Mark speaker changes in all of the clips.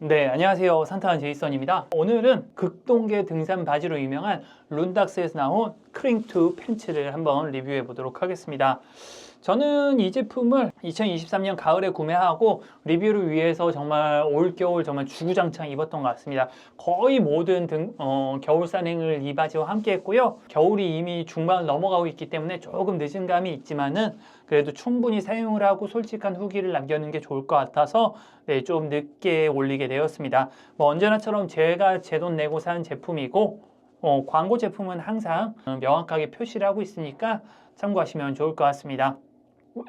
Speaker 1: 네, 안녕하세요. 산타한 제이선입니다. 오늘은 극동계 등산 바지로 유명한 룬닥스에서 나온 크링2 팬츠를 한번 리뷰해 보도록 하겠습니다. 저는 이 제품을 2023년 가을에 구매하고 리뷰를 위해서 정말 올겨울 정말 주구장창 입었던 것 같습니다. 거의 모든 겨울 산행을 이 바지와 함께 했고요. 겨울이 이미 중반을 넘어가고 있기 때문에 조금 늦은 감이 있지만은 그래도 충분히 사용을 하고 솔직한 후기를 남겨놓는 게 좋을 것 같아서 네, 좀 늦게 올리게 되었습니다. 뭐 언제나처럼 제가 제 돈 내고 산 제품이고 광고 제품은 항상 명확하게 표시를 하고 있으니까 참고하시면 좋을 것 같습니다.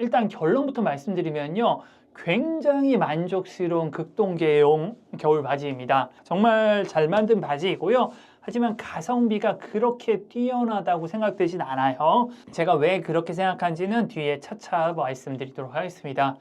Speaker 1: 일단 결론부터 말씀드리면요. 굉장히 만족스러운 극동계용 겨울 바지입니다. 정말 잘 만든 바지이고요. 하지만 가성비가 그렇게 뛰어나다고 생각되진 않아요. 제가 왜 그렇게 생각하는지는 뒤에 차차 말씀드리도록 하겠습니다.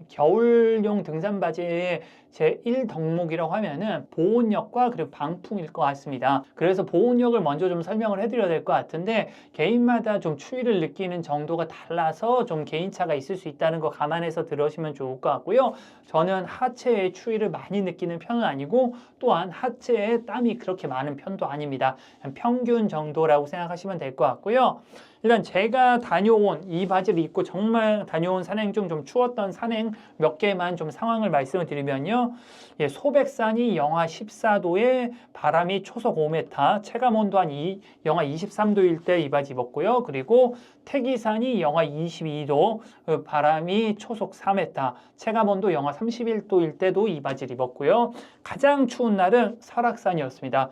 Speaker 1: 겨울용 등산 바지의 제1 덕목이라고 하면은 보온력과 그리고 방풍일 것 같습니다. 그래서 보온력을 먼저 좀 설명을 해드려야 될 것 같은데 개인마다 좀 추위를 느끼는 정도가 달라서 좀 개인차가 있을 수 있다는 거 감안해서 들으시면 좋을 것 같고요. 저는 하체에 추위를 많이 느끼는 편은 아니고 또한 하체에 땀이 그렇게 많은 편도 아닙니다. 평균 정도라고 생각하시면 될 것 같고요. 일단 제가 다녀온 이 바지를 입고 정말 다녀온 산행 중 좀 추웠던 산행 몇 개만 좀 상황을 말씀을 드리면요. 예, 소백산이 영하 14도에 바람이 초속 5m, 체감온도 영하 23도일 때 이 바지 입었고요. 그리고 태기산이 영하 22도, 바람이 초속 4m, 체감온도 영하 31도일 때도 이 바지를 입었고요. 가장 추운 날은 설악산이었습니다.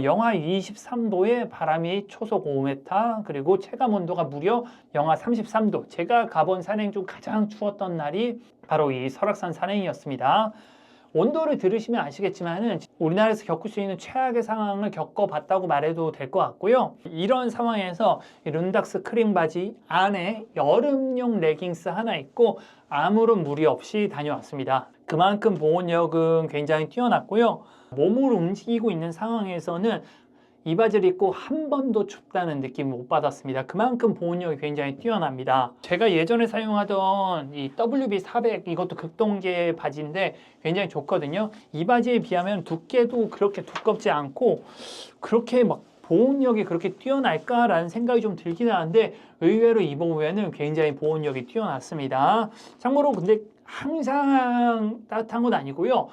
Speaker 1: 영하 23도에 바람이 초속 5m, 그리고 체감 온도가 무려 영하 33도. 제가 가본 산행 중 가장 추웠던 날이 바로 이 설악산 산행이었습니다. 온도를 들으시면 아시겠지만은 우리나라에서 겪을 수 있는 최악의 상황을 겪어봤다고 말해도 될 것 같고요. 이런 상황에서 이 룬닥스 크림 바지 안에 여름용 레깅스 하나 입고 아무런 무리 없이 다녀왔습니다. 그만큼 보온력은 굉장히 뛰어났고요. 몸을 움직이고 있는 상황에서는 이 바지를 입고 한 번도 춥다는 느낌 못 받았습니다. 그만큼 보온력이 굉장히 뛰어납니다. 제가 예전에 사용하던 이 WB400 이것도 극동계 바지인데 굉장히 좋거든요. 이 바지에 비하면 두께도 그렇게 두껍지 않고 그렇게 막 보온력이 그렇게 뛰어날까라는 생각이 좀 들긴 하는데 의외로 입어보면 굉장히 보온력이 뛰어났습니다. 참고로 근데 항상 따뜻한 건 아니고요.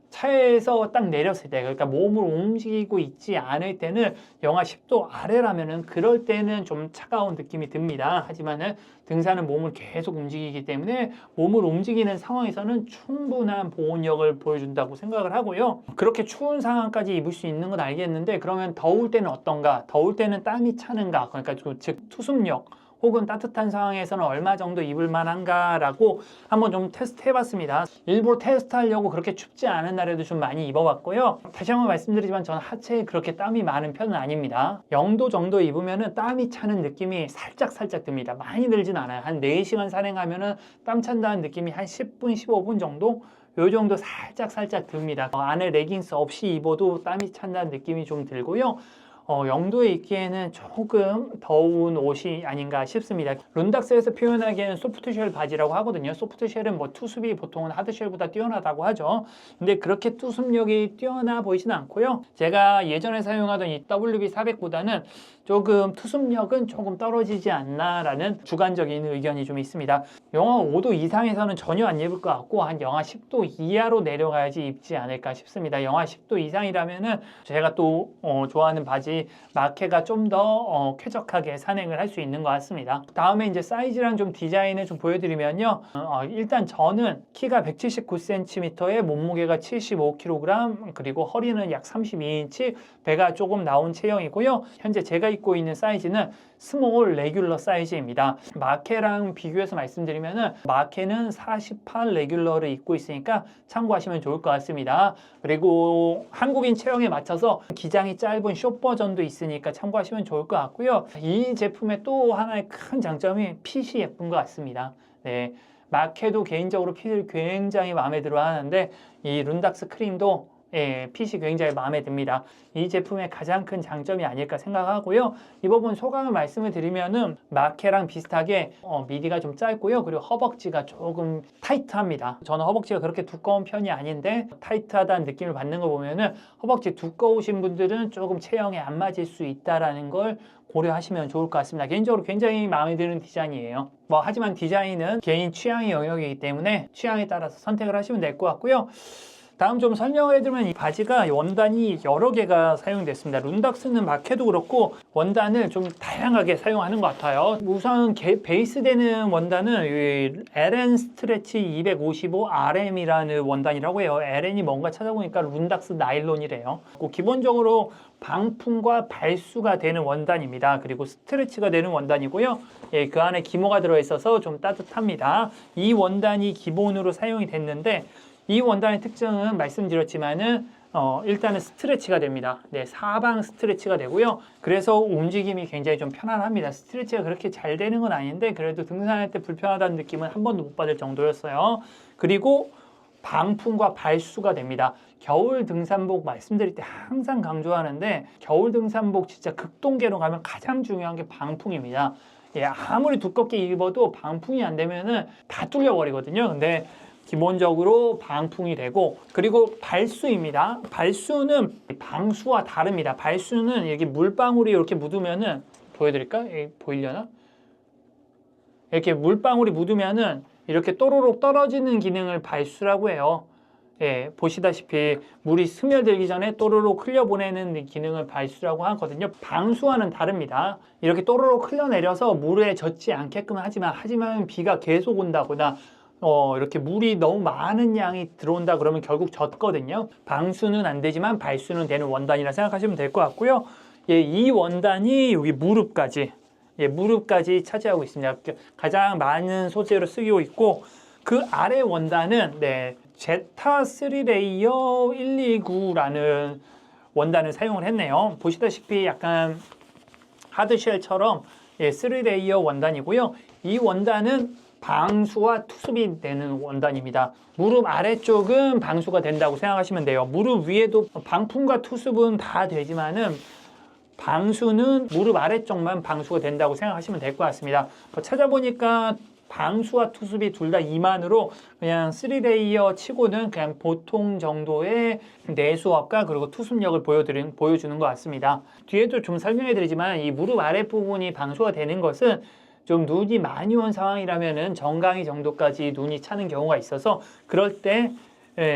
Speaker 1: 차에서 딱 내렸을 때, 그러니까 몸을 움직이고 있지 않을 때는 영하 10도 아래라면은 그럴 때는 좀 차가운 느낌이 듭니다. 하지만은 등산은 몸을 계속 움직이기 때문에 몸을 움직이는 상황에서는 충분한 보온력을 보여준다고 생각을 하고요. 그렇게 추운 상황까지 입을 수 있는 건 알겠는데 그러면 더울 때는 어떤가? 더울 때는 땀이 차는가? 그러니까 즉 투습력 혹은 따뜻한 상황에서는 얼마 정도 입을 만한가라고 한번 좀 테스트 해봤습니다. 일부러 테스트하려고 그렇게 춥지 않은 날에도 좀 많이 입어봤고요. 다시 한번 말씀드리지만 저는 하체에 그렇게 땀이 많은 편은 아닙니다. 0도 정도 입으면 땀이 차는 느낌이 살짝 듭니다. 많이 들진 않아요. 한 4시간 산행하면 땀 찬다는 느낌이 한 10분, 15분 정도? 요 정도 살짝 듭니다. 안에 레깅스 없이 입어도 땀이 찬다는 느낌이 좀 들고요. 0도에 입기에는 조금 더운 옷이 아닌가 싶습니다. 룬닥스에서 표현하기에는 소프트쉘 바지라고 하거든요. 소프트쉘은 뭐 투습이 보통은 하드쉘보다 뛰어나다고 하죠. 근데 그렇게 투습력이 뛰어나 보이진 않고요. 제가 예전에 사용하던 이 WB400보다는 조금 투습력은 조금 떨어지지 않나라는 주관적인 의견이 좀 있습니다. 영하 5도 이상에서는 전혀 안 입을 것 같고 한 영하 10도 이하로 내려가야지 입지 않을까 싶습니다. 영하 10도 이상이라면은 제가 또 좋아하는 바지 마케가 좀 더 쾌적하게 산행을 할 수 있는 것 같습니다. 다음에 이제 사이즈랑 좀 디자인을 좀 보여드리면요. 일단 저는 키가 179cm에 몸무게가 75kg 그리고 허리는 약 32인치 배가 조금 나온 체형이고요. 현재 제가 입고 있는 사이즈는 스몰 레귤러 사이즈입니다. 마케랑 비교해서 말씀드리면은 마케는 48 레귤러를 입고 있으니까 참고하시면 좋을 것 같습니다. 그리고 한국인 체형에 맞춰서 기장이 짧은 숏 버전도 있으니까 참고하시면 좋을 것 같고요. 이 제품의 또 하나의 큰 장점이 핏이 예쁜 것 같습니다. 네. 마케도 개인적으로 핏을 굉장히 마음에 들어 하는데 이 룬닥스 크림도 핏이 굉장히 마음에 듭니다. 이 제품의 가장 큰 장점이 아닐까 생각하고요. 이 부분 소감을 말씀을 드리면은 마케랑 비슷하게 미디가 좀 짧고요. 그리고 허벅지가 조금 타이트합니다. 저는 허벅지가 그렇게 두꺼운 편이 아닌데 타이트하다는 느낌을 받는 거 보면은 허벅지 두꺼우신 분들은 조금 체형에 안 맞을 수 있다라는 걸 고려하시면 좋을 것 같습니다. 개인적으로 굉장히 마음에 드는 디자인이에요. 하지만 디자인은 개인 취향의 영역이기 때문에 취향에 따라서 선택을 하시면 될 것 같고요. 다음 좀 설명을 해드리면 이 바지가 원단이 여러 개가 사용됐습니다. 룬닥스는 마케도 그렇고 원단을 좀 다양하게 사용하는 것 같아요. 우선 베이스 되는 원단은 이 LN 스트레치 255 RM이라는 원단이라고 해요. LN이 뭔가 찾아보니까 룬닥스 나일론이래요. 기본적으로 방풍과 발수가 되는 원단입니다. 그리고 스트레치가 되는 원단이고요. 그 안에 기모가 들어있어서 좀 따뜻합니다. 이 원단이 기본으로 사용이 됐는데 이 원단의 특징은 말씀드렸지만은 일단은 스트레치가 됩니다. 네, 사방 스트레치가 되고요. 그래서 움직임이 굉장히 좀 편안합니다. 스트레치가 그렇게 잘 되는 건 아닌데 그래도 등산할 때 불편하다는 느낌은 한 번도 못 받을 정도였어요. 그리고 방풍과 발수가 됩니다. 겨울 등산복 말씀드릴 때 항상 강조하는데 겨울 등산복 진짜 극동계로 가면 가장 중요한 게 방풍입니다. 아무리 두껍게 입어도 방풍이 안 되면은 다 뚫려버리거든요. 근데 기본적으로 방풍이 되고 그리고 발수입니다. 발수는 방수와 다릅니다. 발수는 여기 물방울이 이렇게 묻으면은 보여드릴까? 보이려나? 이렇게 물방울이 묻으면은 이렇게 또로록 떨어지는 기능을 발수라고 해요. 보시다시피 물이 스며들기 전에 또로록 흘려보내는 기능을 발수라고 하거든요. 방수와는 다릅니다. 이렇게 또로록 흘러내려서 물에 젖지 않게끔 하지만 비가 계속 온다거나 이렇게 물이 너무 많은 양이 들어온다 그러면 결국 젖거든요. 방수는 안 되지만 발수는 되는 원단이라 생각하시면 될 것 같고요. 이 원단이 여기 무릎까지 차지하고 있습니다. 가장 많은 소재로 쓰이고 있고 그 아래 원단은 제타 3레이어 129라는 원단을 사용을 했네요. 보시다시피 약간 하드쉘처럼 3레이어 원단이고요. 이 원단은 방수와 투습이 되는 원단입니다. 무릎 아래쪽은 방수가 된다고 생각하시면 돼요. 무릎 위에도 방풍과 투습은 다 되지만은 방수는 무릎 아래쪽만 방수가 된다고 생각하시면 될 것 같습니다. 찾아보니까 방수와 투습이 둘 다 2만으로 그냥 3레이어 치고는 그냥 보통 정도의 내수압과 그리고 투습력을 보여주는 것 같습니다. 뒤에도 좀 설명해 드리지만 이 무릎 아랫부분이 방수가 되는 것은 좀 눈이 많이 온 상황이라면은 정강이 정도까지 눈이 차는 경우가 있어서 그럴 때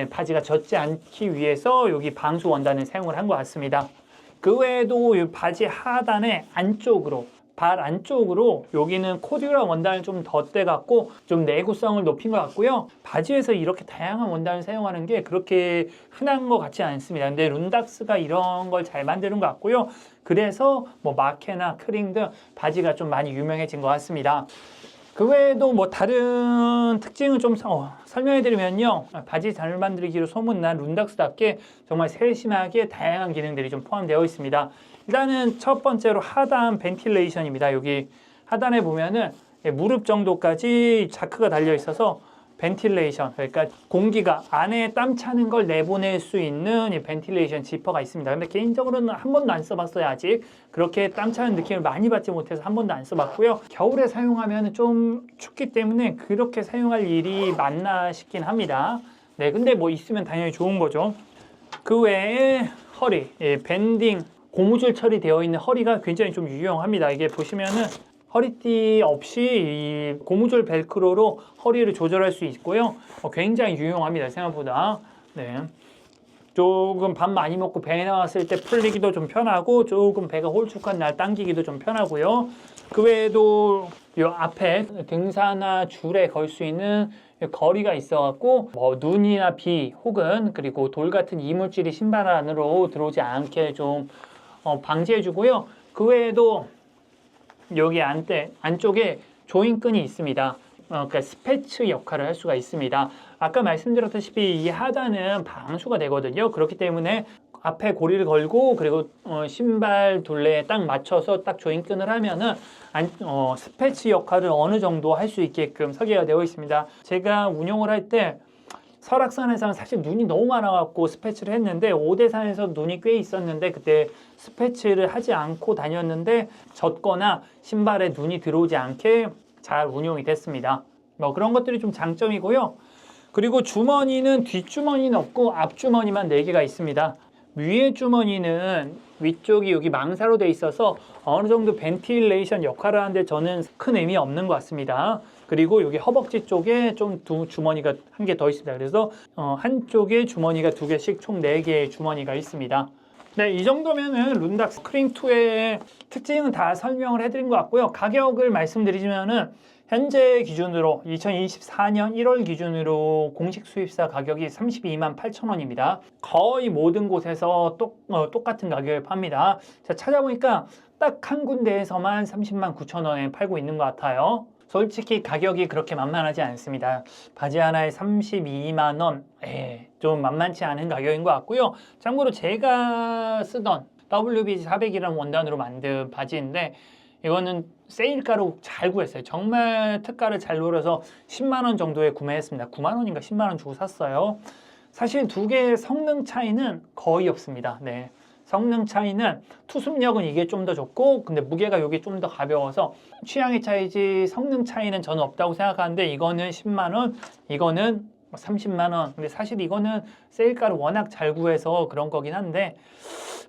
Speaker 1: 바지가 젖지 않기 위해서 여기 방수 원단을 사용을 한 것 같습니다. 그 외에도 이 바지 하단의 안쪽으로 발 안쪽으로 여기는 코듀라 원단을 좀 덧대갖고 좀 내구성을 높인 것 같고요. 바지에서 이렇게 다양한 원단을 사용하는 게 그렇게 흔한 것 같지 않습니다. 근데 룬닥스가 이런 걸 잘 만드는 것 같고요. 그래서 마케나 크링 등 바지가 좀 많이 유명해진 것 같습니다. 그 외에도 다른 특징을 좀 설명해 드리면요. 바지 잘 만들기로 소문난 룬닥스답게 정말 세심하게 다양한 기능들이 좀 포함되어 있습니다. 일단은 첫 번째로 하단 벤틸레이션입니다. 여기 하단에 보면은 무릎 정도까지 자크가 달려 있어서 벤틸레이션, 그러니까 공기가 안에 땀 차는 걸 내보낼 수 있는 이 벤틸레이션 지퍼가 있습니다. 근데 개인적으로는 한 번도 안 써봤어요. 아직 그렇게 땀 차는 느낌을 많이 받지 못해서 한 번도 안 써봤고요. 겨울에 사용하면 좀 춥기 때문에 그렇게 사용할 일이 많나 싶긴 합니다. 근데 있으면 당연히 좋은 거죠. 그 외에 허리, 밴딩, 고무줄 처리되어 있는 허리가 굉장히 좀 유용합니다. 이게 보시면은 허리띠 없이 이 고무줄 벨크로로 허리를 조절할 수 있고요. 굉장히 유용합니다. 생각보다. 조금 밥 많이 먹고 배 나왔을 때 풀리기도 좀 편하고 조금 배가 홀쭉한 날 당기기도 좀 편하고요. 그 외에도 이 앞에 등산화 줄에 걸 수 있는 거리가 있어갖고 눈이나 비 혹은 그리고 돌 같은 이물질이 신발 안으로 들어오지 않게 좀 방지해주고요. 그 외에도 여기 안쪽에 조인끈이 있습니다. 그러니까 스패츠 역할을 할 수가 있습니다. 아까 말씀드렸다시피 이 하단은 방수가 되거든요. 그렇기 때문에 앞에 고리를 걸고 그리고 신발 둘레에 딱 맞춰서 딱 조인끈을 하면은 스패츠 역할을 어느 정도 할 수 있게끔 설계가 되어 있습니다. 제가 운용을 할 때 설악산에서는 사실 눈이 너무 많아갖고 스패치를 했는데 오대산에서 눈이 꽤 있었는데 그때 스패치를 하지 않고 다녔는데 젖거나 신발에 눈이 들어오지 않게 잘 운용이 됐습니다. 뭐 그런 것들이 좀 장점이고요. 그리고 주머니는 뒷주머니는 없고 앞주머니만 4개가 있습니다. 위에 주머니는 위쪽이 여기 망사로 돼 있어서 어느 정도 벤틸레이션 역할을 하는데 저는 큰 의미 없는 것 같습니다. 그리고 여기 허벅지 쪽에 좀 주머니가 1개 더 있습니다. 그래서 한쪽에 주머니가 2개씩 총 4개의 주머니가 있습니다. 네, 이 정도면은 룬닥 크링2의 특징은 다 설명을 해드린 것 같고요. 가격을 말씀드리자면은 현재 기준으로 2024년 1월 기준으로 공식 수입사 가격이 32만 8천 원입니다. 거의 모든 곳에서 똑같은 가격을 팝니다. 제가 찾아보니까 딱 한 군데에서만 30만 9천 원에 팔고 있는 것 같아요. 솔직히 가격이 그렇게 만만하지 않습니다. 바지 하나에 32만 원, 좀 만만치 않은 가격인 것 같고요. 참고로 제가 쓰던 WB400이라는 원단으로 만든 바지인데 이거는 세일가로 잘 구했어요. 정말 특가를 잘 노려서 10만 원 정도에 구매했습니다. 9만 원인가 10만 원 주고 샀어요. 사실 두 개의 성능 차이는 거의 없습니다. 네. 성능 차이는 투습력은 이게 좀 더 좋고 근데 무게가 이게 좀 더 가벼워서 취향의 차이지 성능 차이는 저는 없다고 생각하는데 이거는 10만 원, 이거는 30만 원. 근데 사실 이거는 세일가를 워낙 잘 구해서 그런 거긴 한데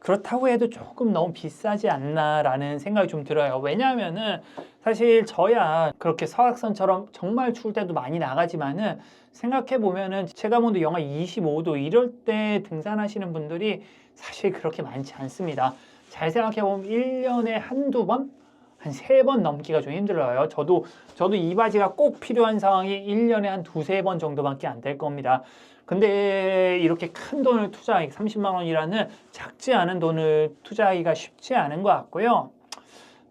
Speaker 1: 그렇다고 해도 조금 너무 비싸지 않나라는 생각이 좀 들어요. 왜냐하면은 사실 저야 그렇게 설악산처럼 정말 추울 때도 많이 나가지만은 생각해 보면은 체감온도 영하 25도 이럴 때 등산하시는 분들이 사실 그렇게 많지 않습니다. 잘 생각해 보면 1년에 한두 번? 한 3번 넘기가 좀 힘들어요. 저도 이 바지가 꼭 필요한 상황이 1년에 한 2-3번 정도밖에 안 될 겁니다. 근데 이렇게 큰 돈을 투자하기 30만 원이라는 작지 않은 돈을 투자하기가 쉽지 않은 것 같고요.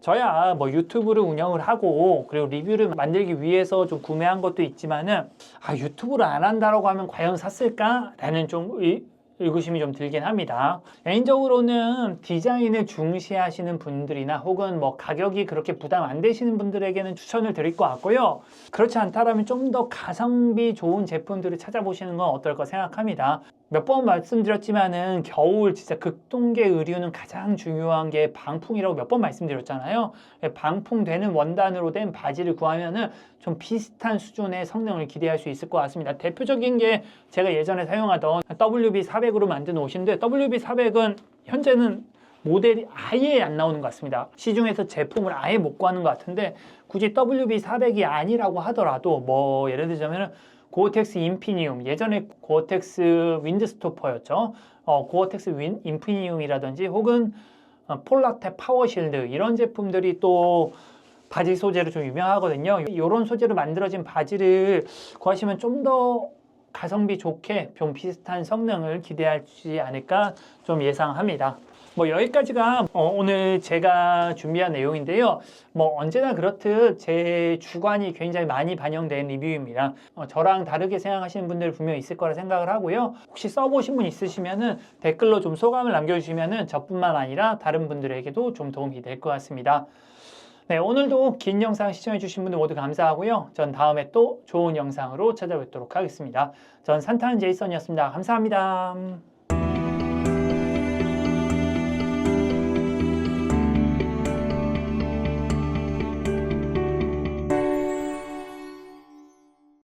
Speaker 1: 저야 뭐 유튜브를 운영을 하고 그리고 리뷰를 만들기 위해서 좀 구매한 것도 있지만은 유튜브를 안 한다라고 하면 과연 샀을까라는 좀 의구심이 좀 들긴 합니다. 개인적으로는 디자인을 중시하시는 분들이나 혹은 뭐 가격이 그렇게 부담 안 되시는 분들에게는 추천을 드릴 것 같고요. 그렇지 않다라면 좀 더 가성비 좋은 제품들을 찾아보시는 건 어떨까 생각합니다. 몇 번 말씀드렸지만은 겨울 진짜 극동계 의류는 가장 중요한 게 방풍이라고 몇 번 말씀드렸잖아요. 방풍되는 원단으로 된 바지를 구하면은 좀 비슷한 수준의 성능을 기대할 수 있을 것 같습니다. 대표적인 게 제가 예전에 사용하던 WB400으로 만든 옷인데 WB400은 현재는 모델이 아예 안 나오는 것 같습니다. 시중에서 제품을 아예 못 구하는 것 같은데 굳이 WB400이 아니라고 하더라도 뭐 예를 들자면 고어텍스 인피니움, 예전에 고어텍스 윈드스토퍼였죠. 고어텍스 인피니움이라든지 혹은 폴라텍 파워실드 이런 제품들이 또 바지 소재로 좀 유명하거든요. 이런 소재로 만들어진 바지를 구하시면 좀 더 가성비 좋게 좀 비슷한 성능을 기대하지 않을까 좀 예상합니다. 뭐 여기까지가 오늘 제가 준비한 내용인데요. 뭐 언제나 그렇듯 제 주관이 굉장히 많이 반영된 리뷰입니다. 저랑 다르게 생각하시는 분들 분명히 있을 거라 생각을 하고요. 혹시 써보신 분 있으시면은 댓글로 좀 소감을 남겨주시면은 저뿐만 아니라 다른 분들에게도 좀 도움이 될 것 같습니다. 네, 오늘도 긴 영상 시청해주신 분들 모두 감사하고요. 전 다음에 또 좋은 영상으로 찾아뵙도록 하겠습니다. 전 산타는 제이슨이었습니다. 감사합니다.